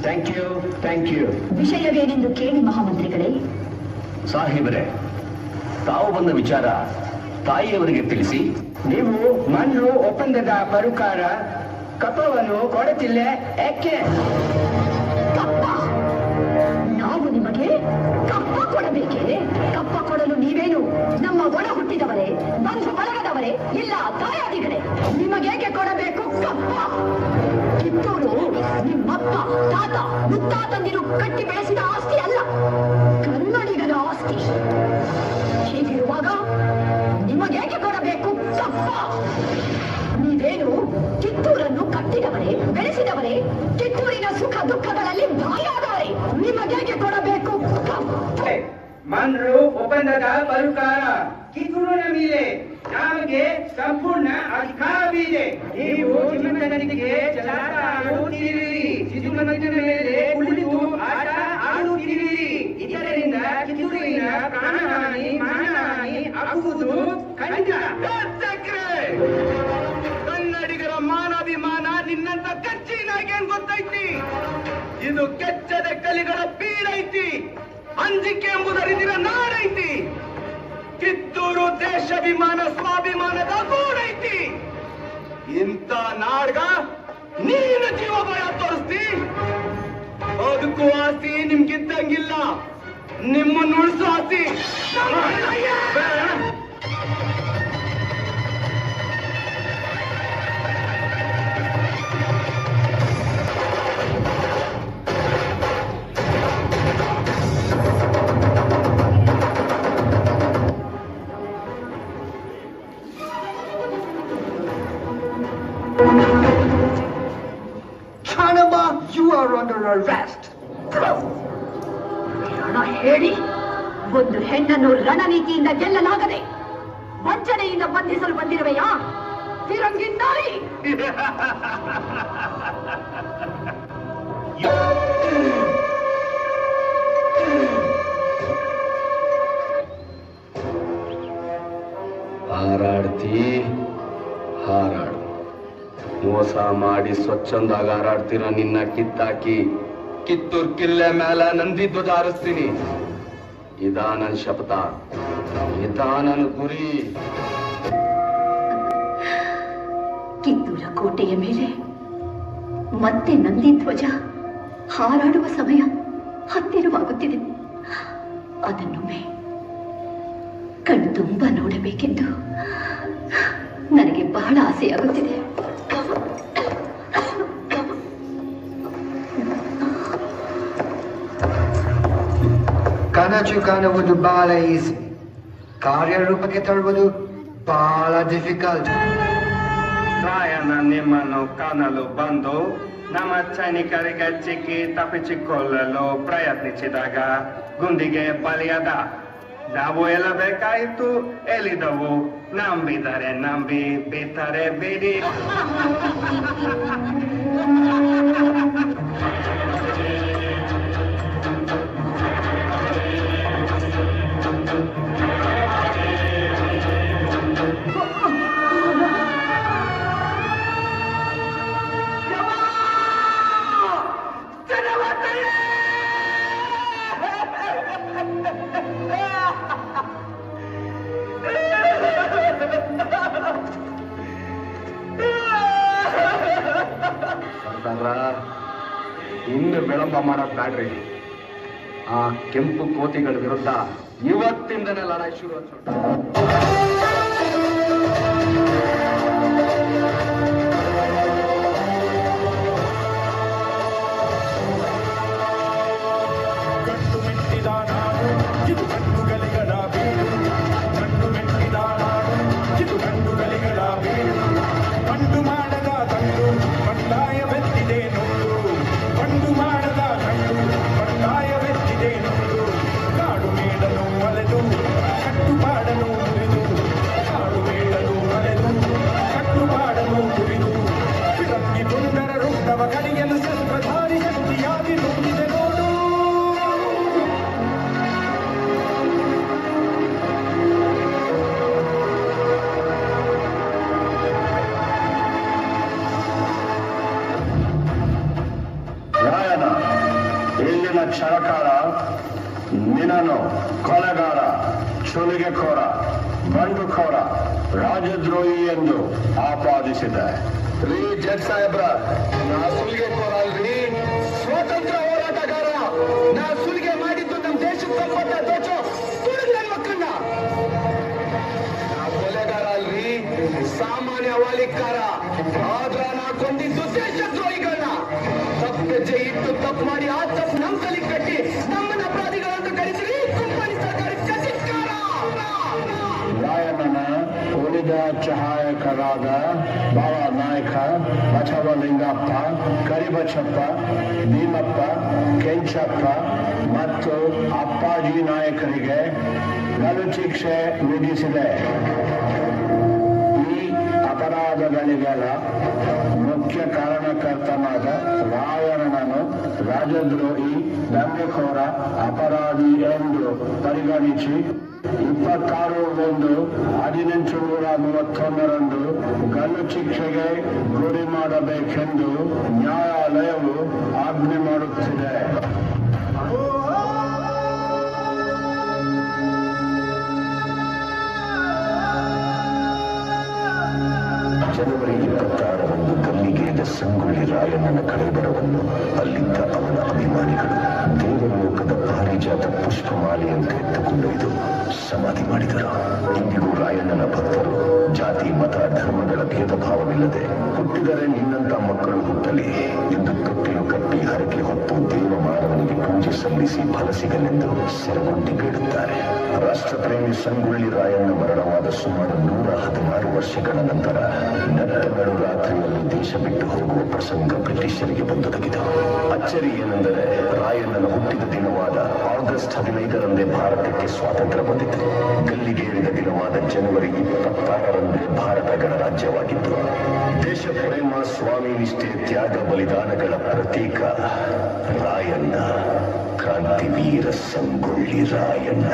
Thank you. ವಿಷಯವೇನೆಂದು ಕೇಳಿ ಮಹಾಮಂತ್ರಿಗಳೇ. ಸಾಹೇಬರೇ, ತಾವು ಬಂದ ವಿಚಾರ ತಾಯಿಯವರಿಗೆ ತಿಳಿಸಿ. ನೀವು ಮಣ್ಣು ಒಪ್ಪಂದದ ಪ್ರಕಾರ ಕಪ್ಪವನ್ನು ಕೊಡುತ್ತಿಲ್ಲ, ಯಾಕೆ? ಕಪ್ಪ? ನಾವು ನಿಮಗೆ ಕಪ್ಪ ಕೊಡಬೇಕೇ? ಕಪ್ಪ ಕೊಡಲು ನೀವೇನು ನಮ್ಮ ಒಳ ಹುಟ್ಟಿದವರೇ, ಬಂಧು ಬಳಗದವರೇ, ಇಲ್ಲ ದಾಯಾದಿಗಳೇ? ನಿಮಗೇಕೆ ಕೊಡಬೇಕು ಕಪ್ಪ? ಕಿತ್ತೂರು ನಿಮ್ಮಪ್ಪ, ತಾತ, ಮುತ್ತಾತಂದಿರು ಕಟ್ಟಿ ಬೆಳೆಸಿದ ಆಸ್ತಿ ಅಲ್ಲ, ಕನ್ನಡಿಗರ ಆಸ್ತಿ. ಹೀಗಿರುವಾಗ ನಿಮಗೇಕೆ ಕೊಡಬೇಕು ಕಪ್ಪ? ನೀವೇನು ಕಿತ್ತೂರನ್ನು ಕಟ್ಟಿದವರೇ, ಬೆಳೆಸಿದವರೇ, ಕಿತ್ತೂರಿನ ಸುಖ ದುಃಖಗಳಲ್ಲಿ ಭಾಗಿಯಾದವರೇ, ನಿಮಗೇಕೆ ಕೊಡಬೇಕು ಕಪ್ಪ? ಮಣ್ಣು ಒಪ್ಪಂದದ ಪ್ರಕಾರ ಕಿತ್ತೂರಿನ ಮೇಲೆ ನಮಗೆ ಸಂಪೂರ್ಣ ಅಧಿಕಾರವಿದೆ. ನೀವು ಚಿನ್ನದೊಂದಿಗೆ ಚಲಾಟ ಆಡುತ್ತಿರುವಿರಿ, ಚಿನ್ನದ ಮೇಲೆ ಕುಳಿತು ಆಟ ಆಡುತ್ತಿರುವಿರಿ. ಇದರಿಂದ ಕಿತ್ತೂರಿನ ಪ್ರಾಣಹಾನಿ, ಮಾನಹಾನಿ ಆಗುವುದು ಖಂಡಿತ. ಕನ್ನಡಿಗರ ಮಾನಾಭಿಮಾನ ನಿನ್ನಂತ ಕಚ್ಚಿನಾಗೇನ್ ಗೊತ್ತೈತಿ? ಇದು ಕೆಚ್ಚದ ಕಲಿಗಳ ಬೀಡೈತಿ, ಅಂಜಿಕೆ ಎಂಬುದರಿದಿನ ನಾಡೈತಿ. ಕಿತ್ತೂರು ದೇಶಾಭಿಮಾನ ಸ್ವಾಭಿಮಾನದ ಗೂಡೈತಿ. ಇಂಥ ನಾಡ್ಗ ನೀನು ಜೀವ ಭಯ ತೋರಿಸ್ತಿ? ಅದಕ್ಕೂ ಆಸ್ತಿ ನಿಮ್ಗಿದ್ದಂಗಿಲ್ಲ, ನಿಮ್ಮನ್ನು ಉಳಿಸೋ ಆಸ್ತಿ You are under arrest. ಹಣ ಹೇಳಿ ಒಂದು ಹೆಣ್ಣನ್ನು ರಣನೀತಿಯಿಂದ ಗೆಲ್ಲಲಾಗದೆ ವಂಚನೆಯಿಂದ ಬಂಧಿಸಲು ಬಂದಿರುವೆಯಾ ಫಿರಂಗಿ ನಾಯಿ? ಹಾರಾಡ್ತಿ ಹಾರಾಡು. ಮೋಸ ಮಾಡಿ ಸ್ವಚ್ಛಂದಾಗ ಹಾರಾಡ್ತೀರ ನಿನ್ನ ಕಿತ್ತಾಕಿ ಕಿತ್ತೂರ್ ಕಿಲ್ಲೆ ಮೇಲೆ ನಂದಿ ಧ್ವಜ ಹಾರಿಸ್ತೀನಿ. ಇದಾ ನನ್ ಶಪಥ, ಇದಾ ನನ್ ಗುರಿ. ಕಿತ್ತೂರ ಕೋಟೆಯ ಮೇಲೆ ಮತ್ತೆ ನಂದಿ ಧ್ವಜ ಹಾರಾಡುವ ಸಮಯ ಹತ್ತಿರವಾಗುತ್ತಿದೆ. ಅದನ್ನೊಮ್ಮೆ ಕಣ್ತುಂಬ ನೋಡಬೇಕೆಂದು ನನಗೆ ಬಹಳ ಆಸೆಯಾಗುತ್ತಿದೆ. ಕನಸು ಕಾಣುವುದು ಬಹಳ ಈಸಿ, ಕಾರ್ಯರೂಪಕ್ಕೆ ತರುವುದು ಬಹಳ ಡಿಫಿಕಲ್ಟ್. ರಾಯಣ್ಣ ನಿಮ್ಮನ್ನು ಕಾಣಲು ಬಂದು ನಮ್ಮ ಸೈನಿಕರಿಗೆ ಚಿಕ್ಕಿ ತಪ್ಪಿಸಿಕೊಳ್ಳಲು ಪ್ರಯತ್ನಿಸಿದಾಗ ಗುಂಡಿಗೆ ಬಲಿಯಾದ. ನಾವು ಎಲ್ಲ ಬೇಕಾಯಿತು ಹೇಳಿದವು, ನಂಬಿದರೆ ನಂಬಿ, ಬಿಟ್ಟರೆ ಬಿಡಿ. ಇನ್ನು ವಿಳಂಬ ಮಾಡೋದ್ ಬ್ಯಾಡ್ರಿ. ಆ ಕೆಂಪು ಕೋತಿಗಳ ವಿರುದ್ಧ ಇವತ್ತಿಂದನೇ ಲಡಾಯಿ ಶುರು. ಕಾಡು ಮೇಡಲು ಒಲೆದು ಕಟ್ಟುಪಾಡಲು ಮುರಿದು ಸುಲಿಗೆಖೋರ ಬಂಡುಖೋರ ರಾಜದ್ರೋಹಿ ಎಂದು ಆಪಾದಿಸಿದೆ. ರೀ ಜಡ್ ಸಾಹೇಬ್ರ, ನಾ ಸುಲಿಗೆಕೋರ ಅಲ್ರಿ, ಸ್ವಾತಂತ್ರ್ಯ ಹೋರಾಟಗಾರ. ನಾ ಸುಲಿಗೆ ಮಾಡಿದ್ದು ನಮ್ಮ ದೇಶದ ಸಂಪತ್ತ ದೋಚೋ ತುಳಿದ ನನ್ನ ಮಕ್ಕಳನ್ನ. ನಾ ಕೊಲೆಗಾರ ಅಲ್ರಿ, ಸಾಮಾನ್ಯ ವಾಲಿಕಾರ. ಆದ್ರ ನಾ ಕೊಂದಿದ್ದು ದೇಶದ್ರೋಹಿಗಳನ್ನ. ತಪ್ಪೆಜ್ಜೆ ಇಟ್ಟು ತಪ್ಪು ಮಾಡಿ ಆ ತಪ್ಪು ನಮ್ ತಲೆ ಕಟ್ಟಿ ನಮ್ಮನ್ನ ಅಪರಾಧಿಗಳಂತ ಕರೆಸಿರಿ ಕಂಪನಿ ಸರ್ಕಾರಕ್ಕೆ ಧಿಕ್ಕಾರ. ರಾಯಣ್ಣನ ಉಳಿದ ಸಹಾಯಕರಾದ ಬಾಳ ನಾಯಕ, ಬಸವಲಿಂಗಪ್ಪ, ಕರಿಬಸಪ್ಪ, ಭೀಮಪ್ಪ, ಕೆಂಚಪ್ಪ ಮತ್ತು ಅಪ್ಪಾಜಿ ನಾಯಕರಿಗೆ ಗಲ್ಲು ಶಿಕ್ಷೆ ವಿಧಿಸಿದೆ. ಈ ಅಪರಾಧಗಳಿಗೆಲ್ಲ ಮುಖ್ಯ ಕಾರಣಕರ್ತನಾದ ರಾಯಣ್ಣನನ್ನು ರಾಜದ್ರೋಹಿ, ದಂಗೆಖೋರ, ಅಪರಾಧಿ ಎಂದು ಪರಿಗಣಿಸಿ 26/1/1831 ಗಲ್ಲು ಶಿಕ್ಷೆಗೆ ಗುರಿ ಮಾಡಬೇಕೆಂದು ನ್ಯಾಯಾಲಯವು ಆಜ್ಞೆ ಮಾಡುತ್ತಿದೆ. ಜನವರಿ 26ರಂದು ಗಲ್ಲಿಗೇರಿದ ಸಂಗೊಳ್ಳಿ ರಾಯಣ್ಣನ ಕಳೆಬರವನ್ನು ಅಲ್ಲಿದ್ದ ಅವನ ಅಭಿಮಾನಿಗಳು ದೇವಲೋಕದ ಪಾರಿಜಾತ ಪುಷ್ಪಮಾಲೆಯಂತೆ ಎತ್ತುಕೊಂಡೊಯ್ದು ಸಮಾಧಿ ಮಾಡಿದರು. ಇಂದಿಗೂ ರಾಯಣ್ಣನ ಭಕ್ತರು ಜಾತಿ, ಮತ, ಧರ್ಮಗಳ ಭೇದ ಭಾವವಿಲ್ಲದೆ ಹುಟ್ಟಿದರೆ ನಿನ್ನಂತ ಮಕ್ಕಳು ಹುಟ್ಟಲಿ ಎಂದು ತೊಟ್ಟಿಲು ಕಟ್ಟಿ ಹರಕೆ ಹೊತ್ತು ದೇವಮಾನವನಿಗೆ ಪೂಜೆ ಸಲ್ಲಿಸಿ ಫಲ ಸಿಗಲೆಂದು ಸೆರಗೊಂಡಿ ಬೇಡುತ್ತಾರೆ. ರಾಷ್ಟ್ರಪ್ರೇಮಿ ಸಂಗೊಳ್ಳಿ ರಾಯಣ್ಣ ಮರಣವಾದ ಸುಮಾರು 116 ವರ್ಷಗಳ ನಂತರ ನಟ್ಟ ನಡುರಾತ್ರಿಯಲ್ಲಿ ದೇಶ ಬಿಟ್ಟು ಹೋಗುವ ಪ್ರಸಂಗ ಬ್ರಿಟಿಷರಿಗೆ ಬಂದೊದಗಿತು. ಅಚ್ಚರಿ ಏನೆಂದರೆ ರಾಯಣ್ಣನ ಹುಟ್ಟಿದ ದಿನವಾದ ಆಗಸ್ಟ್ 15ರಂದೇ ಭಾರತಕ್ಕೆ ಸ್ವಾತಂತ್ರ್ಯ ಬಂದಿತು. ಗಲ್ಲಿಗೇರಿದ ದಿನವಾದ ಜನವರಿ 26ರಂದೇ ಭಾರತ ಗಣರಾಜ್ಯವಾಗಿತ್ತು. ದೇಶ ಪ್ರೇಮ, ಸ್ವಾಮಿ ನಿಷ್ಠೆ, ತ್ಯಾಗ, ಬಲಿದಾನಗಳ ಪ್ರತೀಕ ರಾಯಣ್ಣ, ಕ್ರಾಂತಿವೀರ ಸಂಗೊಳ್ಳಿ ರಾಯಣ್ಣ.